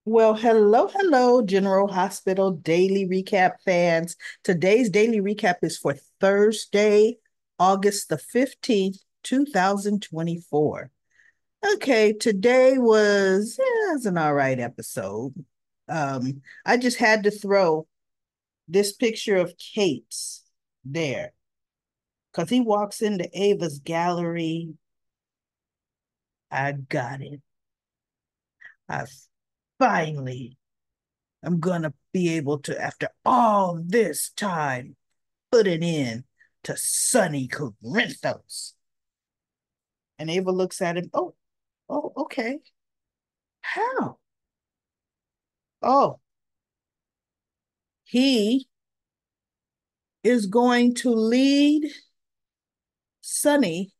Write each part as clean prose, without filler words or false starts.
Well, hello, General Hospital Daily Recap fans. Today's daily recap is for Thursday, August the 15th, 2024. Okay, today was an all right episode. I just had to throw this picture of Kate's there because he walks into Ava's gallery. I got it. I finally am gonna be able to, after all this time, put it in to Sonny Corinthos. And Ava looks at him. Oh, okay. How? Oh, he is going to lead Sonny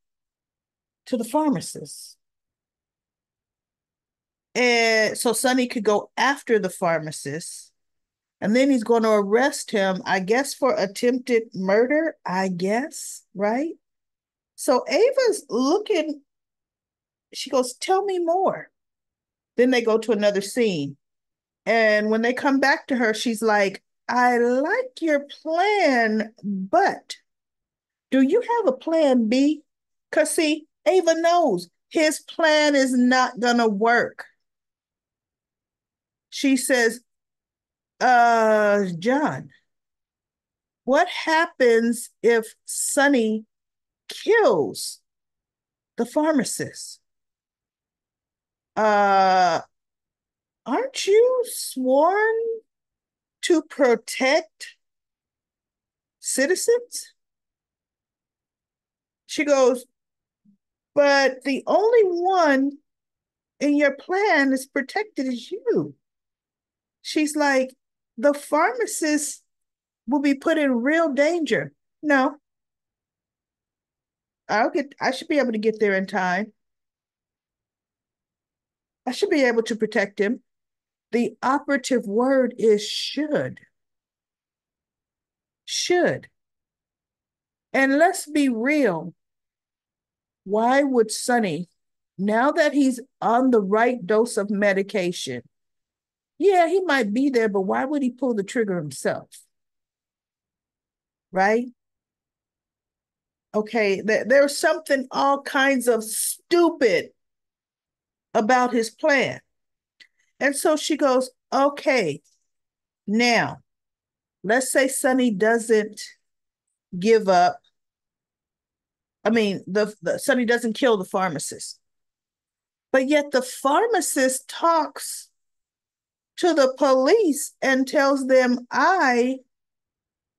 to the pharmacist. And so Sonny could go after the pharmacist. And then he's going to arrest him, I guess, for attempted murder, I guess, right? So Ava's looking, she goes, "Tell me more." Then they go to another scene. And when they come back to her, she's like, "I like your plan, but do you have a plan B?" Because, see, Ava knows his plan is not going to work. She says, John, what happens if Sonny kills the pharmacist? Uh, aren't you sworn to protect citizens? She goes, but the only one in your plan is protected is you. She's like, the pharmacist will be put in real danger. No, I should be able to get there in time. I should be able to protect him. The operative word is should. Should. And let's be real. Why would Sonny, now that he's on the right dose of medication, yeah, he might be there, but why would he pull the trigger himself? Right? Okay, there's something all kinds of stupid about his plan. And so she goes, okay, now let's say Sonny doesn't give up. I mean, the Sonny doesn't kill the pharmacist, but yet the pharmacist talks to the police and tells them, I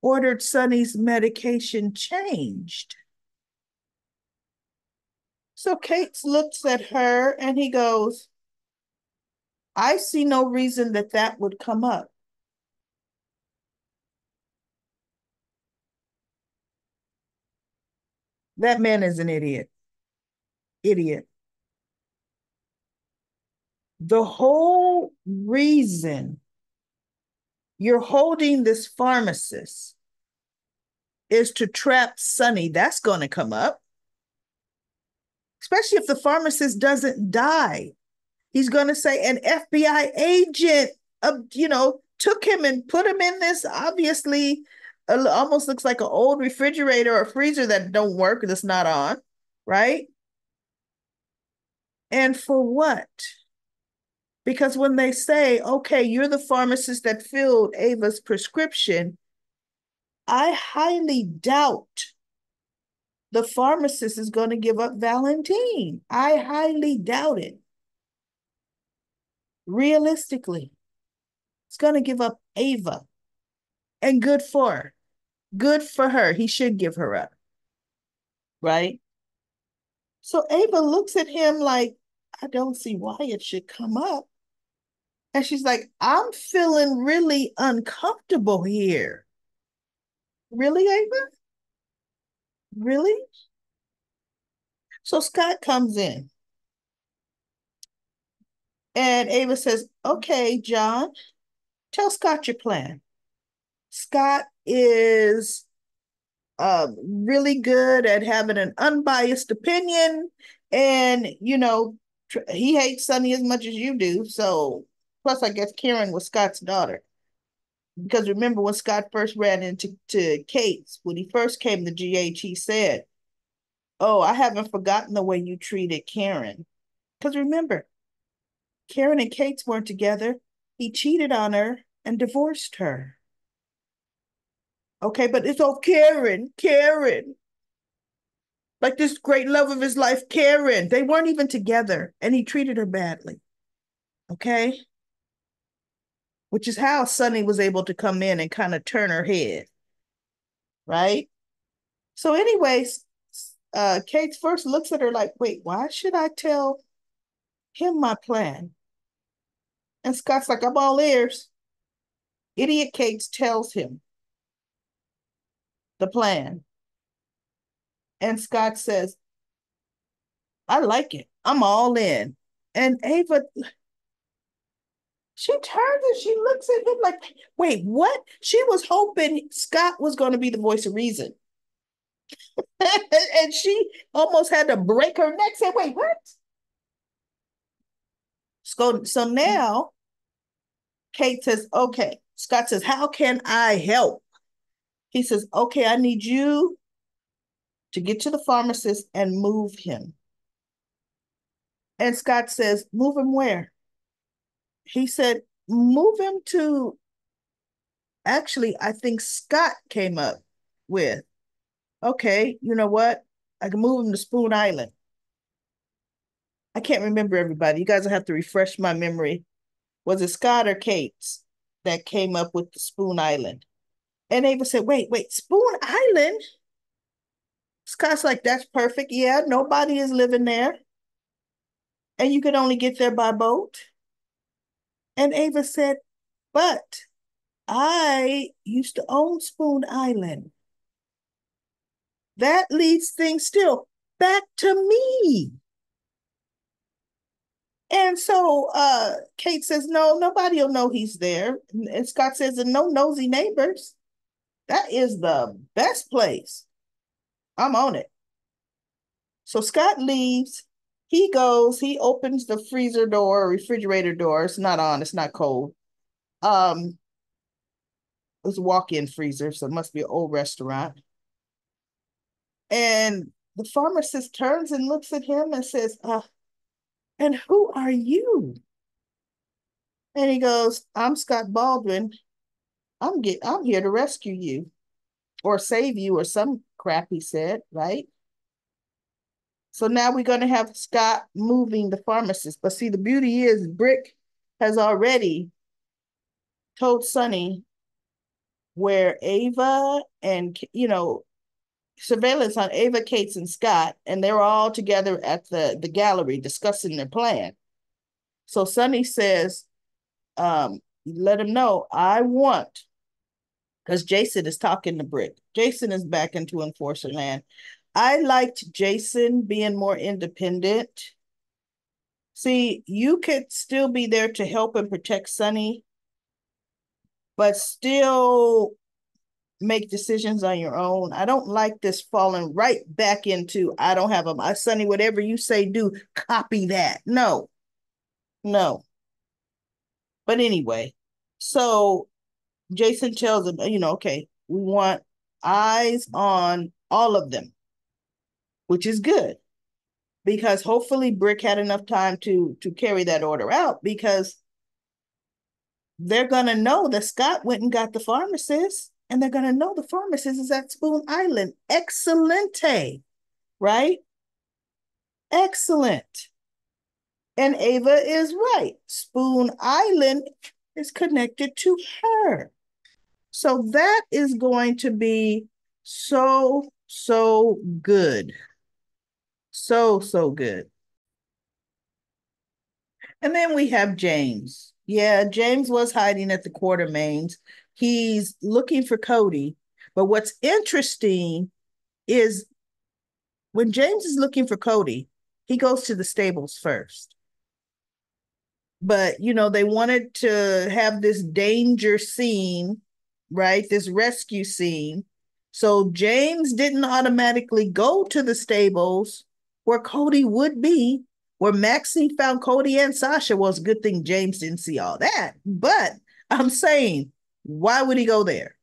ordered Sonny's medication changed. So Kate looks at her and he goes, I see no reason that that would come up. That man is an idiot. Idiot. The whole reason you're holding this pharmacist is to trap Sonny. That's going to come up, especially if the pharmacist doesn't die. He's going to say an FBI agent, took him and put him in this obviously almost looks like an old refrigerator or freezer that don't work, that's not on, right? And for what? Because when they say, okay, you're the pharmacist that filled Ava's prescription, I highly doubt the pharmacist is going to give up Valentine. I highly doubt it. Realistically, it's going to give up Ava. And good for her. Good for her. He should give her up. Right? So Ava looks at him like, I don't see why it should come up. And she's like, I'm feeling really uncomfortable here. Really, Ava? Really? So Scott comes in and Ava says, okay, John, tell Scott your plan. Scott is really good at having an unbiased opinion. And, he hates Sonny as much as you do. So Plus, I guess Karen was Scott's daughter. Because remember when Scott first ran into Kate's, when he first came to GH, he said, "Oh, I haven't forgotten the way you treated Karen." Because remember, Karen and Kate's weren't together. He cheated on her and divorced her. Okay, but it's all Karen. Like this great love of his life, Karen. They weren't even together, and he treated her badly. Okay, which is how Sonny was able to come in and kind of turn her head, right? So, anyways, Kate first looks at her like, wait, why should I tell him my plan? And Scott's like, I'm all ears. Idiot Kate tells him the plan. And Scott says, I like it. I'm all in. And Ava, she turns and she looks at him like, wait, what? She was hoping Scott was going to be the voice of reason. And she almost had to break her neck, say, wait, what? So now Kate says, okay. Scott says, how can I help? He says, okay, I need you to get to the pharmacist and move him. And Scott says, move him where? He said, move him to, actually, I think Scott came up with, okay, you know what? I can move him to Spoon Island. I can't remember everybody. You guys will have to refresh my memory. Was it Scott or Kate's that came up with the Spoon Island? And Ava said, wait, Spoon Island? Scott's like, that's perfect. Yeah, nobody is living there. And you can only get there by boat. And Ava said, but I used to own Spoon Island. That leads things still back to me. And so Kate says, no, nobody will know he's there. And Scott says, and no nosy neighbors. That is the best place. I'm on it. So Scott leaves. He goes, he opens the freezer door, refrigerator door. It's not on, it's not cold. It's a walk-in freezer, so it must be an old restaurant. And the pharmacist turns and looks at him and says, and who are you? And he goes, I'm Scott Baldwin. I'm here to rescue you or save you or some crap he said, right? So now we're going to have Scott moving the pharmacist. But see, the beauty is Brick has already told Sonny where Ava and, surveillance on Ava, Kates, and Scott, and they're all together at the gallery discussing their plan. So Sonny says, let him know, I want, because Jason is talking to Brick. Jason is back into Enforcer Land. I liked Jason being more independent. See, you could still be there to help and protect Sonny, but still make decisions on your own. I don't like this falling right back into, I don't have a, Sonny, whatever you say, do, copy that. No. But anyway, so Jason tells him, okay, we want eyes on all of them, which is good because hopefully Brick had enough time to carry that order out because they're going to know that Scott went and got the pharmacist and they're going to know the pharmacist is at Spoon Island. Excelente, right? Excellent. And Ava is right. Spoon Island is connected to her. So that is going to be so good. So good. And then we have James. Yeah, James was hiding at the Quartermains. He's looking for Cody. But what's interesting is when James is looking for Cody, he goes to the stables first. But, they wanted to have this danger scene, right? This rescue scene. So James didn't automatically go to the stables where Cody would be where Maxine found Cody and Sasha. Well, it's a good thing James didn't see all that. But I'm saying, why would he go there?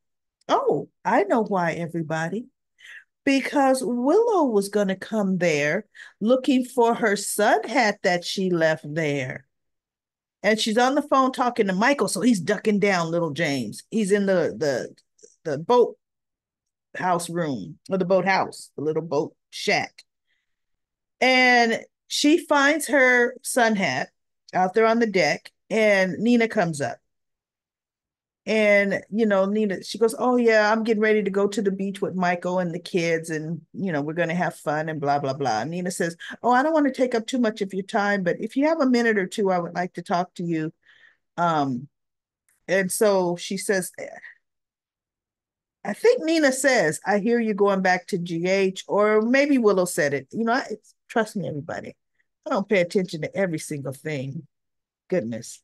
Oh, I know why, everybody. Because Willow was going to come there looking for her sun hat that she left there. And she's on the phone talking to Michael, so he's ducking down little James. He's in the boat house room, or the boat house, the little boat shack. And she finds her sun hat out there on the deck, and Nina comes up. And, Nina, she goes, "Oh, yeah, I'm getting ready to go to the beach with Michael and the kids, and, we're going to have fun and blah, blah, blah." And Nina says, "Oh, I don't want to take up too much of your time, but if you have a minute or two, I would like to talk to you." Um, and so she says, I think Nina says, "I hear you going back to GH," or maybe Willow said it. Trust me, everybody. I don't pay attention to every single thing. Goodness.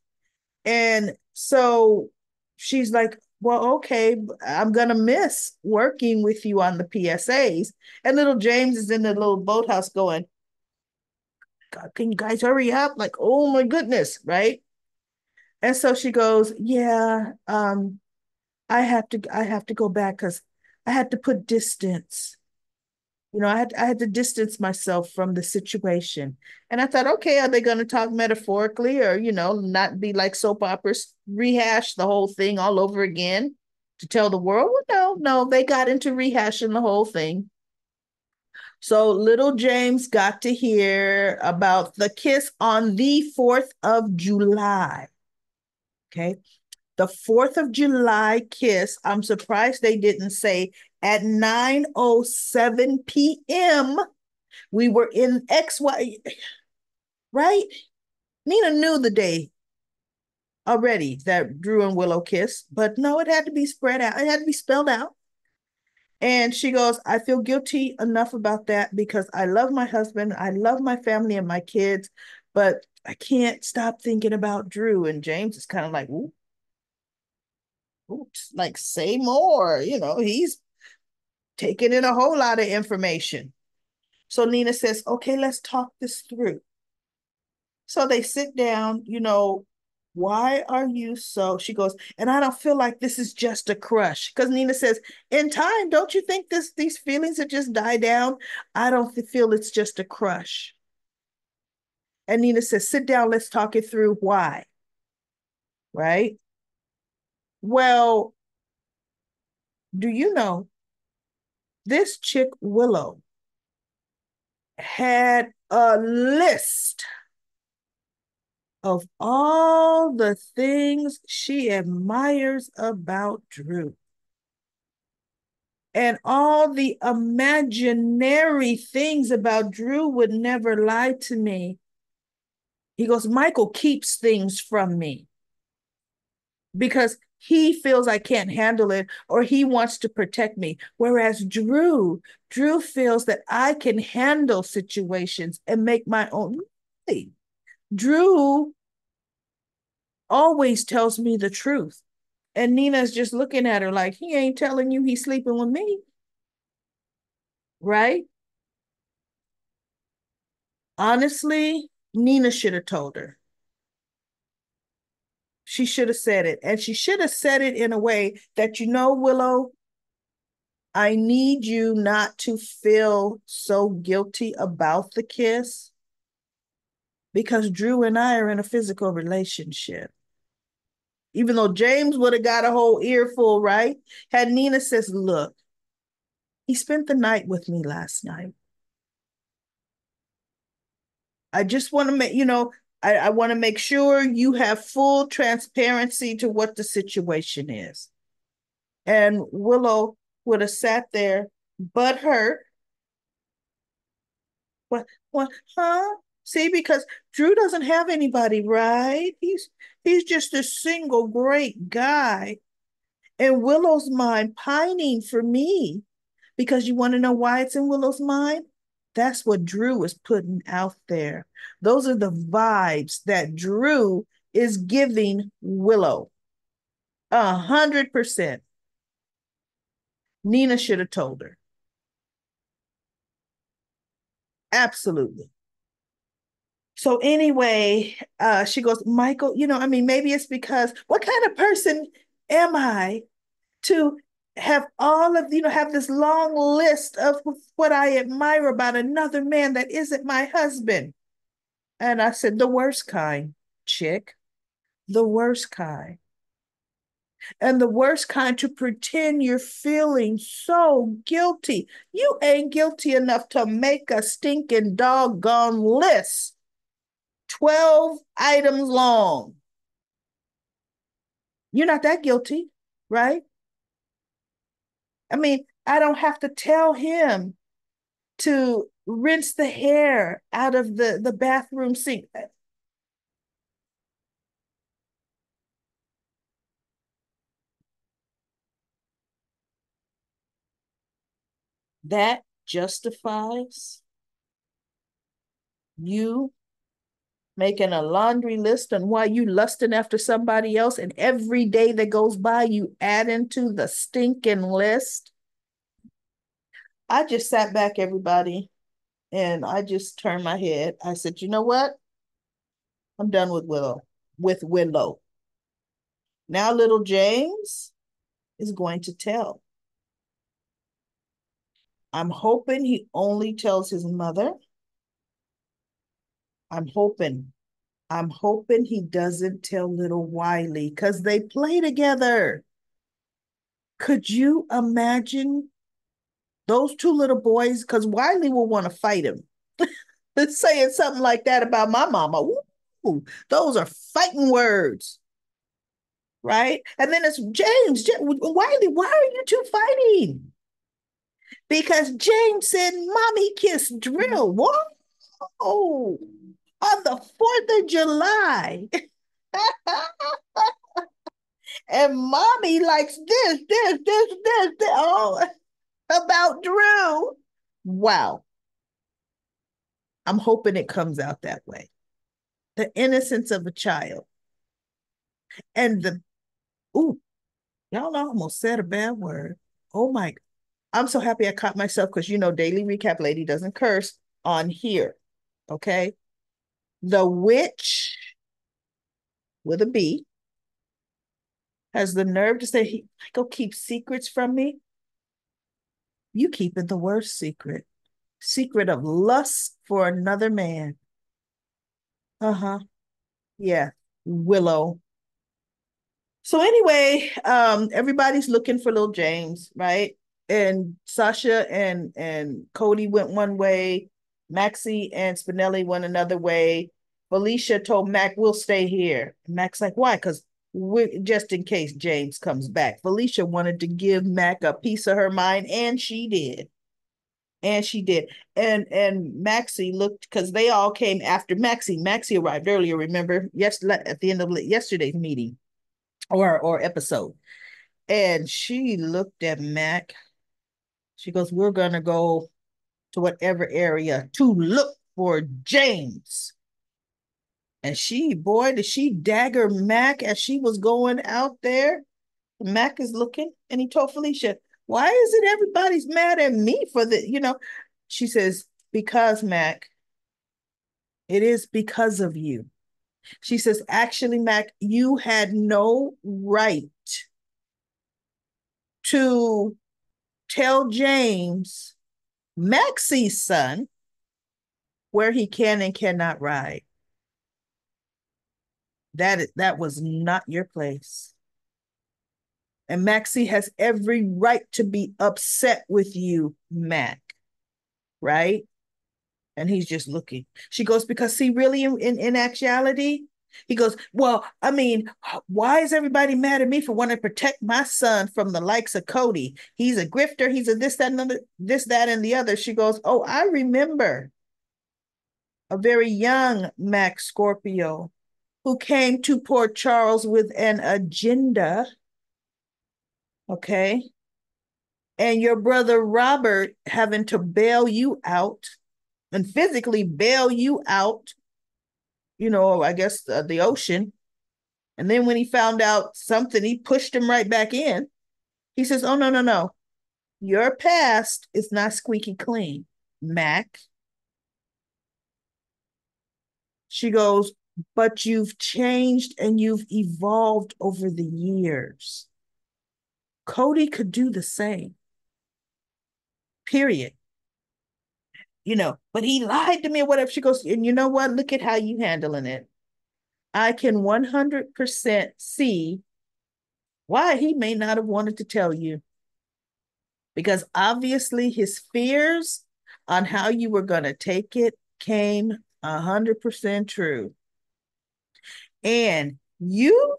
And so she's like, "Well, okay, I'm going to miss working with you on the PSAs." And little James is in the little boathouse going, "God, can you guys hurry up?" Like, oh my goodness, right? And so she goes, "Yeah, I have to go back because I had to put distance. I had to distance myself from the situation." And I thought, okay, are they going to talk metaphorically, or, not be like soap operas, rehash the whole thing all over again to tell the world? Well, no, they got into rehashing the whole thing. So little James got to hear about the kiss on the 4th of July. Okay. The 4th of July kiss. I'm surprised they didn't say at 9:07 p.m. We were in XY, right? Nina knew the day already that Drew and Willow kissed, but no, it had to be spread out. It had to be spelled out. And she goes, "I feel guilty enough about that because I love my husband, I love my family and my kids, but I can't stop thinking about Drew." And James is kind of like, "Ooh, oops, like say more." He's taking in a whole lot of information. So Nina says, "Okay, let's talk this through." So they sit down, "Why are you so?" She goes, "And I don't feel like this is just a crush." Because Nina says, "In time, don't you think these feelings have just die down? I don't feel it's just a crush." And Nina says, "Sit down, let's talk it through. Why?" Right? Well, do you know this chick Willow had a list of all the things she admires about Drew and all the imaginary things about Drew would never lie to me. He goes, "Michael keeps things from me because he feels I can't handle it or he wants to protect me. Whereas Drew feels that I can handle situations and make my own." Drew always tells me the truth. And Nina's just looking at her like, he ain't telling you he's sleeping with me, right? Honestly, Nina should have told her. She should have said it. And she should have said it in a way that, Willow, I need you not to feel so guilty about the kiss because Drew and I are in a physical relationship. Even though James would have got a whole earful, right? Had Nina says, "Look, he spent the night with me last night. I just want to I want to make sure you have full transparency to what the situation is." And Willow would have sat there, but hurt. What, huh? See, because Drew doesn't have anybody, right? He's just a single great guy. And Willow's mind pining for me. Because you want to know why it's in Willow's mind? That's what Drew is putting out there. Those are the vibes that Drew is giving Willow. 100%. Nina should have told her. Absolutely. So anyway, she goes, Michael, I mean, maybe it's because what kind of person am I to have all of, have this long list of what I admire about another man that isn't my husband? And I said, the worst kind, chick, the worst kind. And the worst kind to pretend you're feeling so guilty. You ain't guilty enough to make a stinking doggone list, 12 items long. You're not that guilty, right? I mean, I don't have to tell him to rinse the hair out of the bathroom sink. That justifies you making a laundry list on why you lusting after somebody else, and every day that goes by you add into the stinking list. I just sat back, everybody, and I just turned my head. I said, you know what? I'm done with Willow. Now little James is going to tell. I'm hoping he only tells his mother. I'm hoping. I'm hoping he doesn't tell little Wiley because they play together. Could you imagine those two little boys? Because Wiley will want to fight him. Saying something like that about my mama. Ooh, those are fighting words, right? And then it's Wiley, why are you two fighting? Because James said, Mommy kissed Drill. Whoa, on the 4th of July. And Mommy likes this. Oh, about Drew. Wow. I'm hoping it comes out that way. The innocence of a child. And ooh, y'all almost said a bad word. Oh my, I'm so happy I caught myself because Daily Recap Lady doesn't curse on here. Okay. The witch with a B has the nerve to say, Michael keeps secrets from me. You keeping the worst secret of lust for another man. Uh-huh. Yeah. Willow. So anyway, everybody's looking for little James, right? And Sasha and Cody went one way, Maxie and Spinelli went another way. Felicia told Mac, we'll stay here. Mac's like, why? Because we just in case James comes back. Felicia wanted to give Mac a piece of her mind, and she did. And she did. And Maxie looked because they all came after Maxie. Maxie arrived earlier, remember? Yes, at the end of yesterday's meeting or episode. And she looked at Mac. She goes, we're gonna go to whatever area to look for James. And boy, did she dagger Mac as she was going out there. Mac is looking, and he told Felicia, why is it everybody's mad at me for the? She says, because Mac, it is because of you. She says, actually, Mac, you had no right to tell James, Maxie's son, where he can and cannot ride. That was not your place. And Maxie has every right to be upset with you, Mac, right? And he's just looking. She goes, because see, really in actuality, he goes, well, I mean, why is everybody mad at me for wanting to protect my son from the likes of Cody? He's a grifter. He's a this, that, and other, this, that, and the other. She goes, oh, I remember a very young Max Scorpio who came to Port Charles with an agenda. Okay. And your brother Robert having to bail you out and physically bail you out, I guess the ocean. And then when he found out something, he pushed him right back in. He says, oh, no, no, no. Your past is not squeaky clean, Mac. She goes, but you've changed and you've evolved over the years. Cody could do the same, period. But he lied to me or whatever. She goes, and you know what? Look at how you handling it. I can 100% see why he may not have wanted to tell you. Because obviously his fears on how you were going to take it came 100% true. And you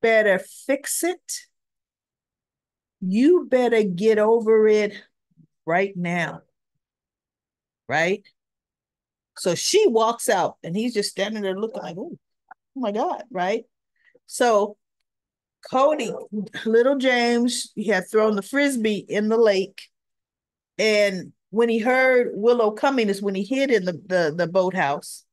better fix it. You better get over it right now. Right? So she walks out and he's just standing there looking like, oh my God, right? So Cody, little James, he had thrown the frisbee in the lake. And when he heard Willow coming is when he hid in the boathouse.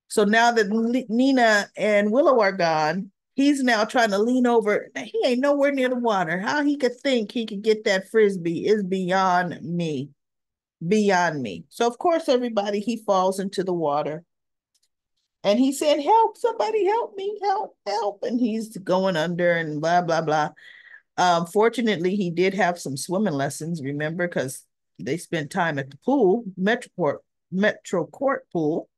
So now that Nina and Willow are gone, he's now trying to lean over. He ain't nowhere near the water. How he could think he could get that frisbee is beyond me. Beyond me. So of course, everybody, he falls into the water. And he said, help, somebody help me, help, help. And he's going under and blah, blah, blah. Fortunately, he did have some swimming lessons, remember, because they spent time at the pool, Metro Court pool.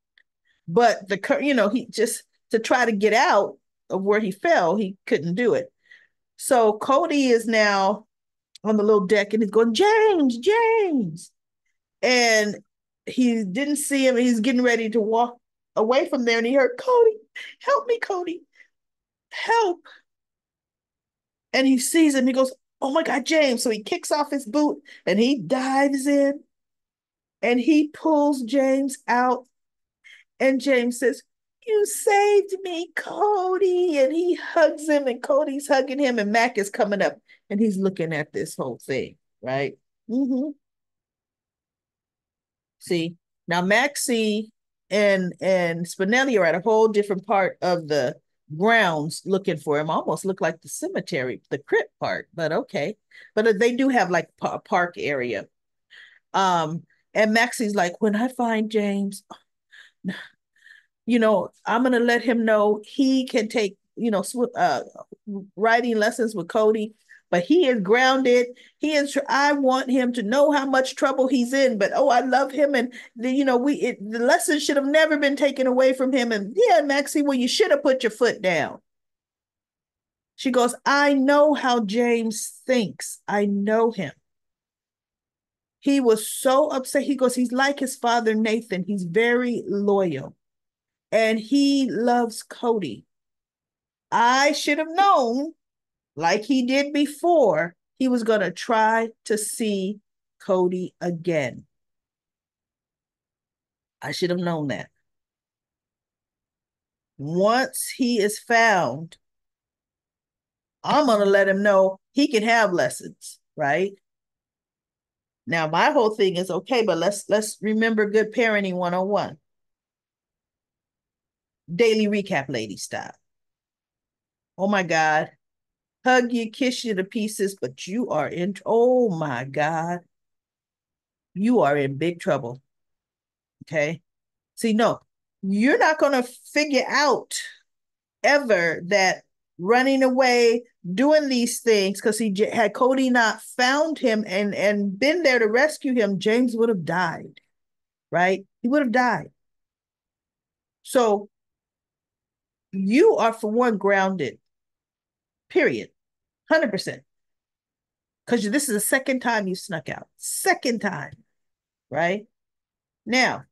But he just to try to get out of where he fell, he couldn't do it. So Cody is now on the little deck and he's going, James, James. And he didn't see him. He's getting ready to walk away from there. And he heard, Cody, help me, Cody, help. And he sees him. He goes, oh my God, James. So he kicks off his boot and he dives in and he pulls James out. And James says, you saved me, Cody. And he hugs him and Cody's hugging him. And Mac is coming up and he's looking at this whole thing, right? Mm-hmm. See, now Maxie and Spinelli are at a whole different part of the grounds looking for him. Almost look like the cemetery, the crypt part, but okay. But they do have like a park area. And Maxie's like, when I find James, I'm gonna let him know he can take, writing lessons with Cody, but he is grounded. I want him to know how much trouble he's in, but I love him. And the lesson should have never been taken away from him. And yeah, Maxie, well, you should have put your foot down. She goes, I know how James thinks. I know him. He was so upset. He goes, he's like his father, Nathan. He's very loyal and he loves Cody. I should have known, like he did before, he was going to try to see Cody again. I should have known that. Once he is found, I'm going to let him know he can have lessons, right? Now, my whole thing is okay, but let's remember good parenting 101. Daily recap lady style. Oh my God. Hug you, kiss you to pieces, but you are oh my God. You are in big trouble. Okay. See, no, you're not going to figure out ever that running away, doing these things, because had Cody not found him and been there to rescue him, James would have died, right? He would have died. So you are, for one, grounded, period, 100%. Because this is the second time you snuck out. Second time, right? Now,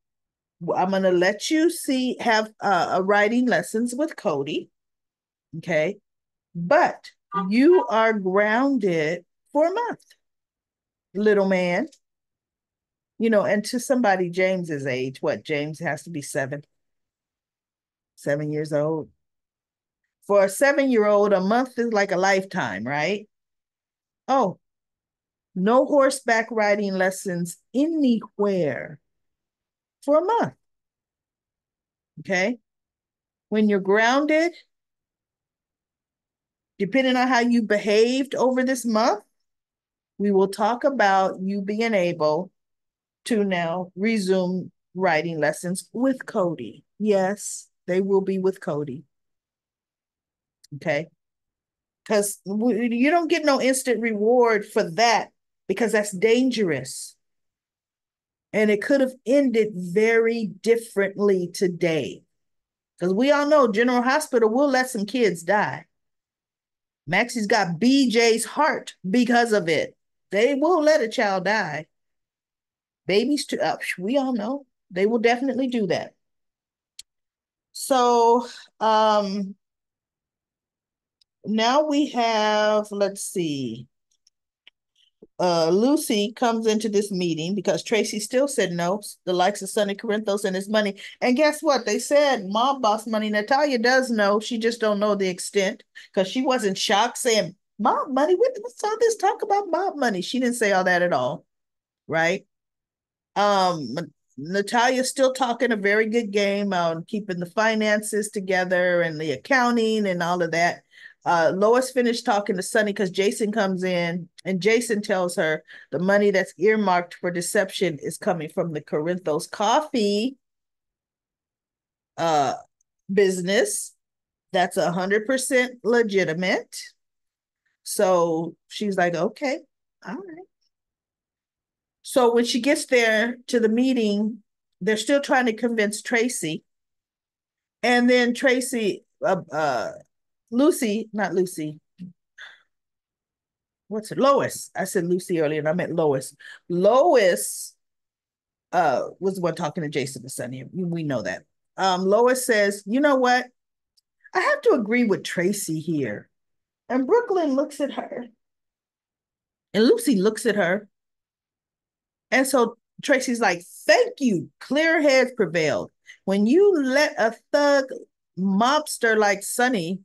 I'm going to let you have writing lessons with Cody, okay? But you are grounded for a month, little man. And to somebody James's age, what? James has to be 7 years old. For a 7-year-old, a month is like a lifetime, right? Oh, no horseback riding lessons anywhere for a month. Okay. When you're grounded, depending on how you behaved over this month, we will talk about you being able to now resume writing lessons with Cody. Yes, they will be with Cody. Okay. Because you don't get no instant reward for that because that's dangerous. And it could have ended very differently today. Because we all know General Hospital will let some kids die. Maxie's got BJ's heart because of it. They will let a child die. Babies, too. We all know they will definitely do that. So, now we have, let's see, Lucy comes into this meeting because Tracy still said no, the likes of Sonny Corinthos and his money. And guess what? They said mob boss money. Natalia does know. She just don't know the extent because she wasn't shocked saying mob money. What's all this talk about mob money? She didn't say all that at all, right? Um, Natalia's still talking a very good game on keeping the finances together and the accounting and all of that. Lois finished talking to Sunny because Jason comes in and Jason tells her the money that's earmarked for deception is coming from the Corinthos coffee uh, business. That's 100% legitimate. So she's like, okay, all right. So when she gets there to the meeting, they're still trying to convince Tracy. And then Lucy, not Lucy, what's it? Lois. I said Lucy earlier and I meant Lois. Lois was the one talking to Jason and Sunny. We know that. Lois says, you know what? I have to agree with Tracy here. And Brooklyn looks at her. And Lucy looks at her. And so Tracy's like, thank you. Clear heads prevailed. When you let a thug mobster like Sonny,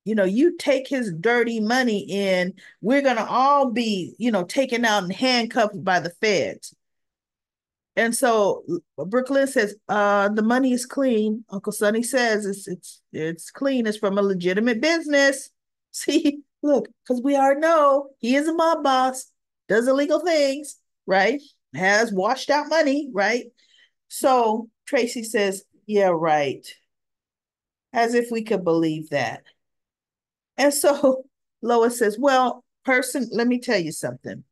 you take his dirty money in, we're going to all be, taken out and handcuffed by the feds. And so Brooklyn says, the money is clean. Uncle Sonny says it's clean. It's from a legitimate business. See, look, because we already know he is a mob boss, does illegal things, right? Has washed out money, right? So Tracy says, yeah, right. As if we could believe that. And so Lois says, well, let me tell you something.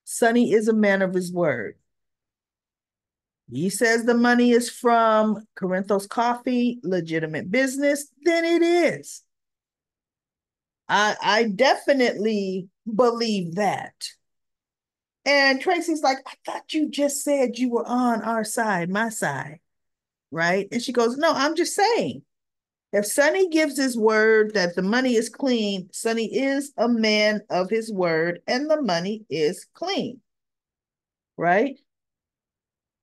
Sonny is a man of his word. He says the money is from Corinthos Coffee, legitimate business, then it is. I definitely believe that. And Tracy's like, I thought you just said you were on our side, my side, right? And she goes, no, I'm just saying. If Sonny gives his word that the money is clean, Sonny is a man of his word and the money is clean, right?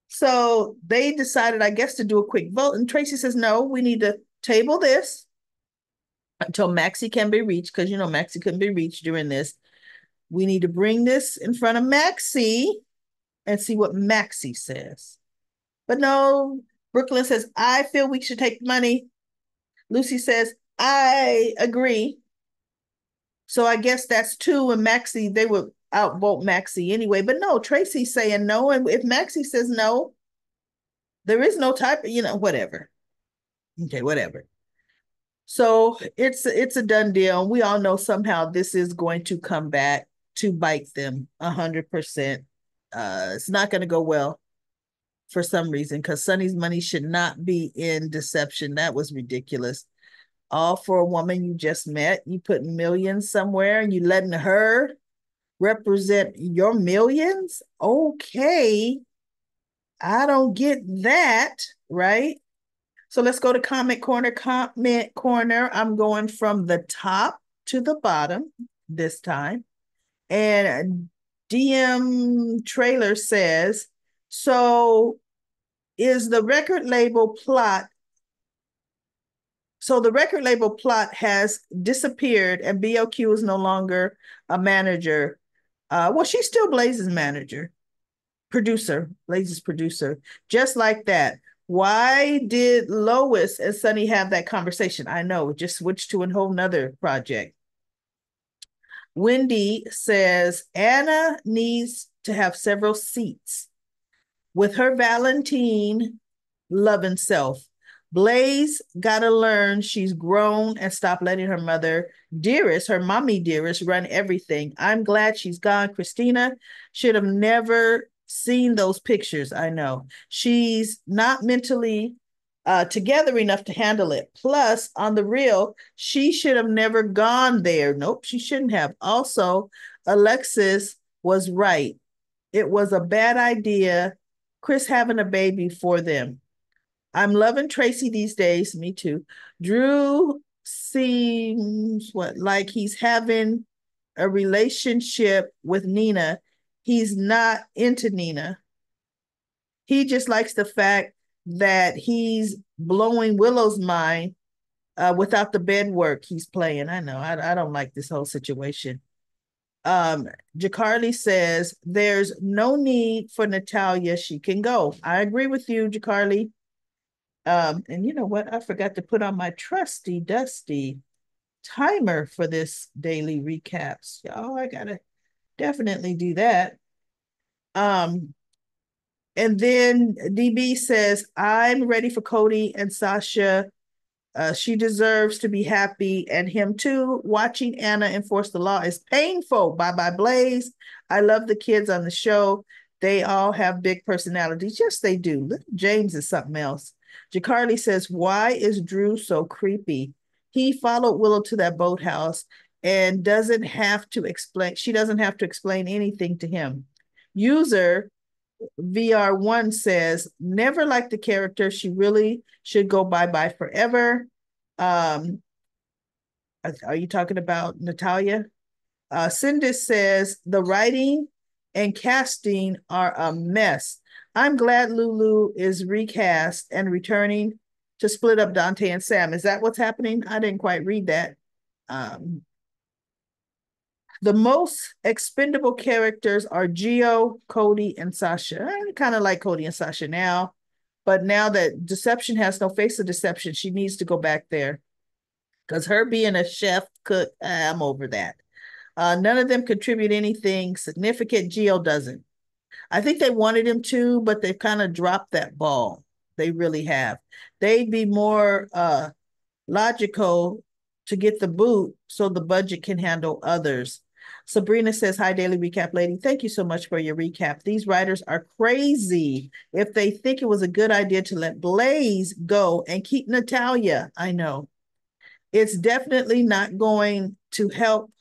So they decided, I guess, to do a quick vote. And Tracy says, no, we need to table this until Maxie can be reached, because, Maxie couldn't be reached during this. We need to bring this in front of Maxie and see what Maxie says. But no, Brooklyn says, I feel we should take money. Lucy says, I agree. So I guess that's two, and Maxie, they would outvote Maxie anyway. But no, Tracy's saying no. And if Maxie says no, there is no type, whatever. Okay, whatever. So it's a done deal. We all know somehow this is going to come back to bite them 100%. It's not going to go well for some reason because Sonny's money should not be in deception. That was ridiculous. All for a woman you just met. You put millions somewhere and you letting her represent your millions? Okay. I don't get that, right? So let's go to comment corner. Comment corner. I'm going from the top to the bottom this time. And DM Trailer says, so is the record label plot so the record label plot has disappeared and BLQ is no longer a manager. Well, she's still Blaze's manager, producer, Blaze's producer, just like that. Why did Lois and Sonny have that conversation? I know, it just switched to a whole nother project. Wendy says Anna needs to have several seats. with her Valentine loving self. Blaze got to learn she's grown and stop letting her mother dearest, her mommy dearest, run everything. I'm glad she's gone. Christina should have never seen those pictures. I know. She's not mentally together enough to handle it. Plus, on the real, she should have never gone there. Nope, she shouldn't have. Also, Alexis was right. It was a bad idea, Chris having a baby for them. I'm loving Tracy these days. Me too. Drew seems what like he's having a relationship with Nina. He's not into Nina. He just likes the fact that he's blowing Willow's mind without the bed work he's playing. I know. I don't like this whole situation. Um, Jacarly says there's no need for Natalia. She can go. I agree with you, Jacarly. And you know what? I forgot to put on my trusty dusty timer for this daily recaps. Oh, I gotta definitely do that. Um, and then DB says, I'm ready for Cody and Sasha. She deserves to be happy, and him too. Watching Anna enforce the law is painful. Bye bye, Blaze. I love the kids on the show. They all have big personalities. Yes, they do. Little James is something else. Jacarly says, why is Drew so creepy? He followed Willow to that boathouse and doesn't have to explain. She doesn't have to explain anything to him. User VR1 says, never liked the character. She really should go bye-bye forever. Um, are you talking about Natalia? Cindis says, the writing and casting are a mess. I'm glad Lulu is recast and returning to split up Dante and Sam. Is that what's happening? I didn't quite read that. Um, the most expendable characters are Gio, Cody, and Sasha. I kind of like Cody and Sasha now, but now that Deception has no face of Deception, she needs to go back there because her being a chef cook, I'm over that. None of them contribute anything significant. Gio doesn't. I think they wanted him to, but they've kind of dropped that ball. They really have. They'd be more logical to get the boot so the budget can handle others. Sabrina says, hi, Daily Recap Lady. Thank you so much for your recap. These writers are crazy if they think it was a good idea to let Blaze go and keep Natalia. I know. It's definitely not going to help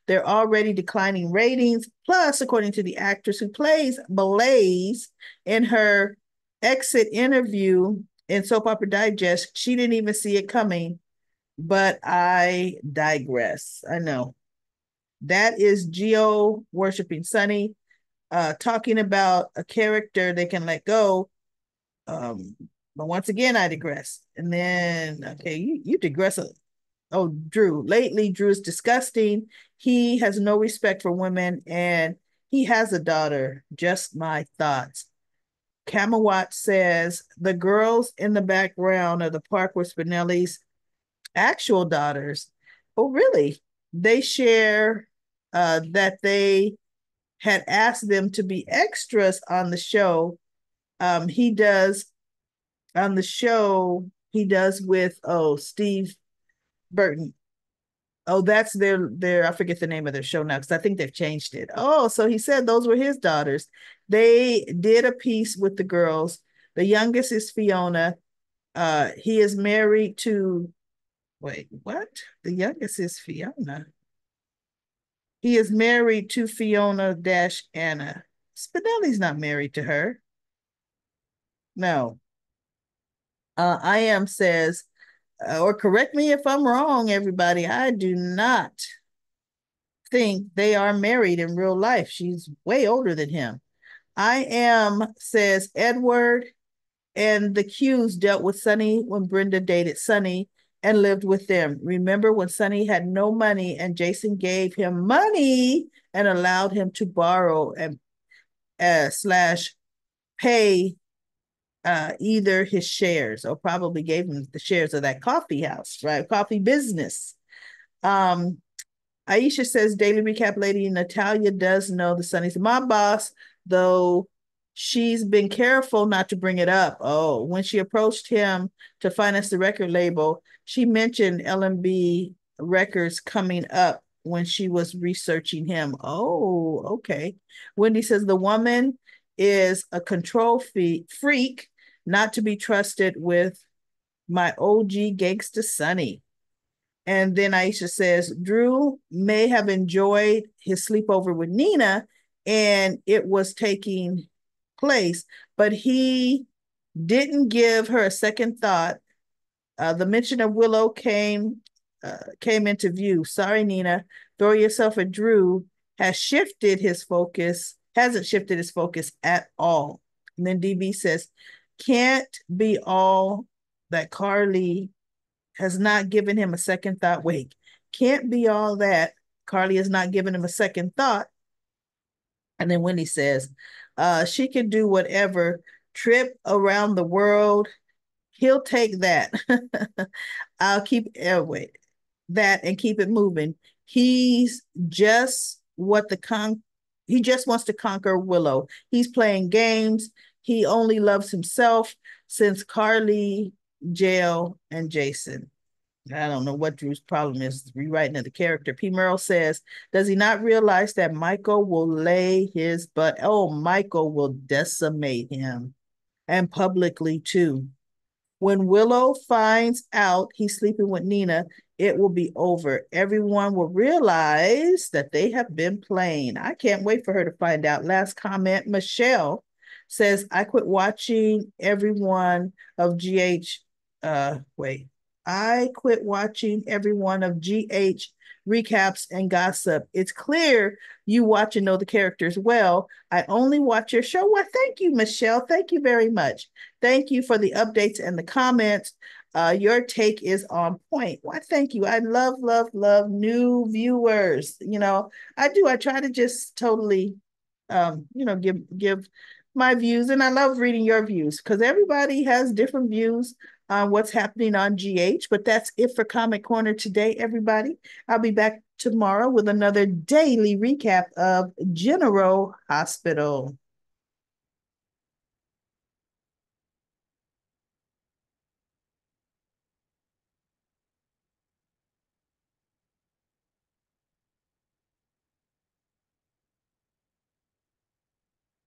their already declining ratings. Plus, according to the actress who plays Blaze in her exit interview in Soap Opera Digest, she didn't even see it coming. But I digress. I know. That is Geo worshiping Sunny, talking about a character they can let go. But once again, I digress. And then, okay, you digress. Oh, Drew. Lately, Drew is disgusting. He has no respect for women and he has a daughter. Just my thoughts. Camelot says the girls in the background of the park were Spinelli's actual daughters. Oh, really? They share that they had asked them to be extras on the show. He does on the show, he does with Steve Burton. Oh, that's their I forget the name of their show now because I think they've changed it. Oh, so he said those were his daughters. They did a piece with the girls. The youngest is Fiona. He is married to wait, what? The youngest is Fiona. He is married to Fiona Dash Anna. Spinelli's not married to her. No. I am says, or correct me if I'm wrong, everybody. I do not think they are married in real life. She's way older than him. I am says Edward and the Qs dealt with Sunny when Brenda dated Sunny and lived with them. Remember when Sunny had no money and Jason gave him money and allowed him to borrow and slash pay either his shares or probably gave him the shares of that coffee house, right? Coffee business. Um, Aisha says, daily recap lady, Natalia does know the Sunny's my boss, though she's been careful not to bring it up. Oh, when she approached him to finance the record label, she mentioned LMB records coming up when she was researching him. Oh, okay. Wendy says the woman is a freak, not to be trusted with my OG gangsta Sonny. And then Aisha says, Drew may have enjoyed his sleepover with Nina and it was taking place, but he didn't give her a second thought. The mention of Willow came into view. Sorry, Nina. Throw yourself at Drew hasn't shifted his focus at all. And then DB says, can't be all that Carly has not given him a second thought. Wait, can't be all that. Carly has not given him a second thought. And then Wendy says, she can do whatever, trip around the world. He'll take that. I'll keep wait, that and keep it moving. He's just what the he just wants to conquer Willow. He's playing games. He only loves himself since Carly, Jail, and Jason. I don't know what Drew's problem is rewriting of the character. P. Merle says, does he not realize that Michael will lay his butt? Oh, Michael will decimate him and publicly too. When Willow finds out he's sleeping with Nina, it will be over. Everyone will realize that they have been playing. I can't wait for her to find out. Last comment, Michelle says, I quit watching everyone of GH. Wait. I quit watching every one of GH recaps and gossip. It's clear you watch and know the characters well. I only watch your show. Well, thank you, Michelle. Thank you very much. Thank you for the updates and the comments. Your take is on point. Why, thank you. I love, love, love new viewers. You know, I do. I try to just totally, give my views, and I love reading your views because everybody has different views on what's happening on GH. But that's it for Comic Corner today, everybody. I'll be back tomorrow with another daily recap of General Hospital.